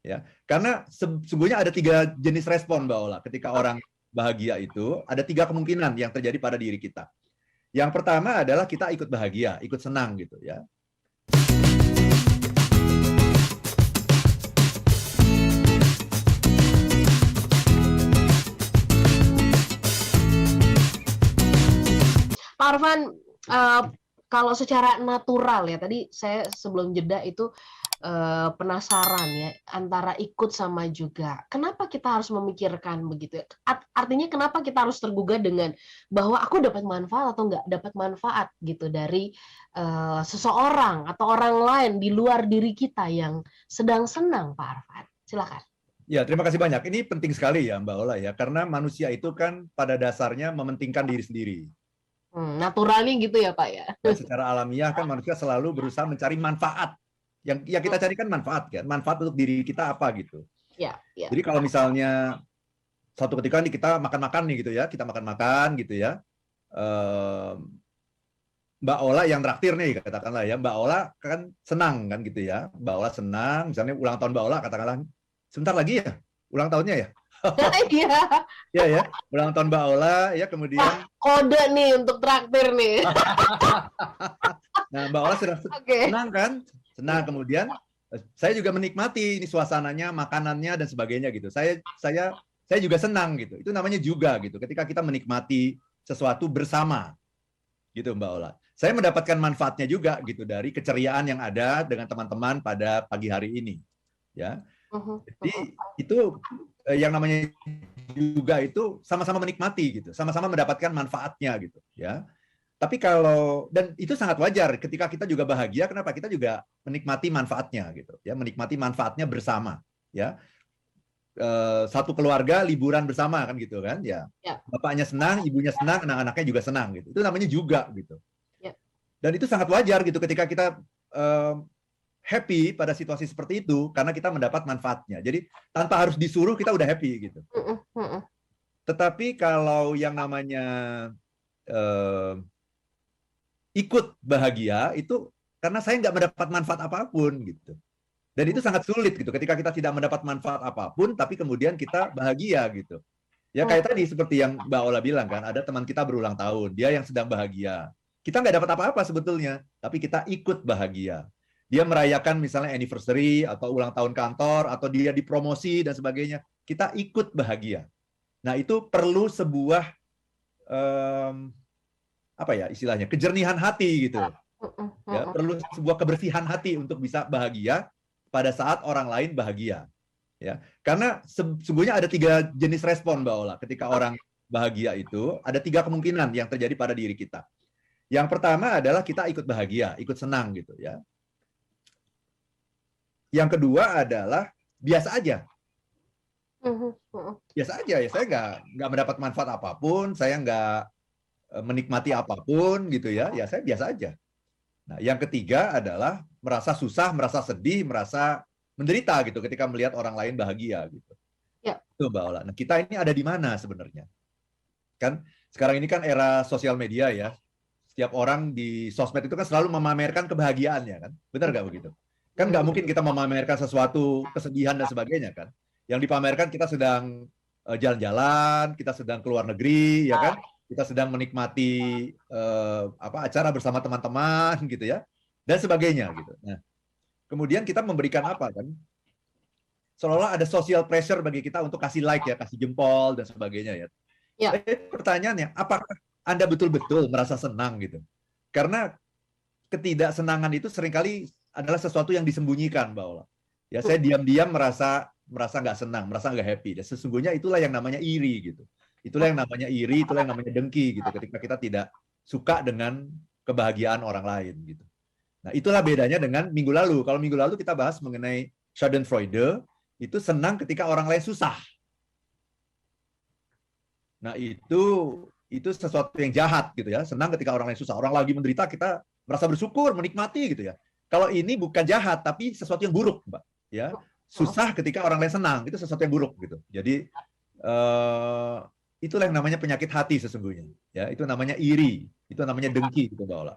ya. Karena sesungguhnya ada 3 jenis respon, Mbak Ola. Ketika orang bahagia itu ada 3 kemungkinan yang terjadi pada diri kita. Yang pertama adalah kita ikut bahagia, ikut senang gitu ya. Pak Arfan, kalau secara natural ya, tadi saya sebelum jeda itu penasaran ya, antara ikut sama juga. Kenapa kita harus memikirkan begitu ya? Artinya kenapa kita harus tergugah dengan bahwa aku dapat manfaat atau nggak dapat manfaat gitu dari seseorang atau orang lain di luar diri kita yang sedang senang, Pak Arfan? Silakan. Ya, terima kasih banyak. Ini penting sekali ya, Mbak Ola ya, karena manusia itu kan pada dasarnya mementingkan diri sendiri. Naturalnya gitu ya, Pak ya. Dan secara alamiah kan manusia selalu berusaha mencari manfaat. Yang kita cari kan manfaat kan, manfaat untuk diri kita apa gitu. Ya. Jadi kalau misalnya suatu ketika nih kita makan-makan nih gitu ya, kita makan-makan gitu ya. Mbak Ola yang traktir nih katakanlah ya, Mbak Ola kan senang kan gitu ya. Mbak Ola senang, misalnya ulang tahun Mbak Ola katakanlah sebentar lagi ya, ulang tahunnya ya. Iya. Ya ya, ulang tahun Mbak Ola ya, kemudian kode nih untuk traktir nih. Nah, Mbak Ola sudah senang kan? Senang, kemudian saya juga menikmati ini suasananya, makanannya dan sebagainya gitu. Saya juga senang gitu. Itu namanya juga gitu. Ketika kita menikmati sesuatu bersama. Gitu Mbak Ola. Saya mendapatkan manfaatnya juga gitu dari keceriaan yang ada dengan teman-teman pada pagi hari ini. Ya. Jadi itu yang namanya juga itu sama-sama menikmati gitu, sama-sama mendapatkan manfaatnya gitu ya. Tapi kalau, dan itu sangat wajar ketika kita juga bahagia, kenapa? Kita juga menikmati manfaatnya gitu ya, menikmati manfaatnya bersama ya. Satu keluarga liburan bersama kan gitu kan ya. Bapaknya senang, ibunya senang, anak-anaknya juga senang gitu. Itu namanya juga gitu. Dan itu sangat wajar gitu ketika kita happy pada situasi seperti itu karena kita mendapat manfaatnya. Jadi tanpa harus disuruh kita udah happy gitu. Tetapi kalau yang namanya ikut bahagia itu karena saya nggak mendapat manfaat apapun gitu. Dan itu sangat sulit gitu ketika kita tidak mendapat manfaat apapun tapi kemudian kita bahagia gitu. Ya kayak tadi seperti yang Mbak Ola bilang kan, ada teman kita berulang tahun, dia yang sedang bahagia. Kita nggak dapat apa-apa sebetulnya, tapi kita ikut bahagia. Dia merayakan misalnya anniversary atau ulang tahun kantor atau dia dipromosi dan sebagainya, kita ikut bahagia. Nah itu perlu sebuah apa ya istilahnya, kejernihan hati gitu. Ya, perlu sebuah kebersihan hati untuk bisa bahagia pada saat orang lain bahagia. Ya, karena sesungguhnya ada 3 jenis respon Mbak Ola. Ketika orang bahagia itu ada 3 kemungkinan yang terjadi pada diri kita. Yang pertama adalah kita ikut bahagia, ikut senang gitu ya. Yang kedua adalah biasa aja. Biasa aja ya, saya nggak mendapat manfaat apapun, saya nggak menikmati apapun gitu ya, ya saya biasa aja. Nah, yang ketiga adalah merasa susah, merasa sedih, merasa menderita gitu ketika melihat orang lain bahagia gitu. Ya. Itu Mbak Ola. Nah, kita ini ada di mana sebenarnya? Kan sekarang ini kan era sosial media ya. Setiap orang di sosmed itu kan selalu memamerkan kebahagiaannya kan. Benar nggak begitu? Kan nggak mungkin kita memamerkan sesuatu kesedihan dan sebagainya kan. Yang dipamerkan kita sedang jalan-jalan, kita sedang keluar negeri ya kan. Kita sedang menikmati acara bersama teman-teman gitu ya. Dan sebagainya gitu. Nah, kemudian kita memberikan apa kan? Seolah-olah ada social pressure bagi kita untuk kasih like ya, kasih jempol dan sebagainya ya. Pertanyaannya, apakah Anda betul-betul merasa senang gitu? Karena ketidaksenangan itu seringkali adalah sesuatu yang disembunyikan, Mbak Ola. Ya, saya diam-diam merasa nggak senang, merasa nggak happy. Dan sesungguhnya itulah yang namanya iri gitu. Itulah yang namanya iri, itulah yang namanya dengki gitu. Ketika kita tidak suka dengan kebahagiaan orang lain gitu. Nah, itulah bedanya dengan minggu lalu. Kalau minggu lalu kita bahas mengenai Schadenfreude, itu senang ketika orang lain susah. Nah, itu sesuatu yang jahat gitu ya. Senang ketika orang lain susah. Orang lagi menderita kita merasa bersyukur, menikmati gitu ya. Kalau ini bukan jahat tapi sesuatu yang buruk, Mbak. Ya. Susah ketika orang lain senang, itu sesuatu yang buruk gitu. Jadi itulah yang namanya penyakit hati sesungguhnya. Ya, itu namanya iri, itu namanya dengki gitu, Mbak Ola.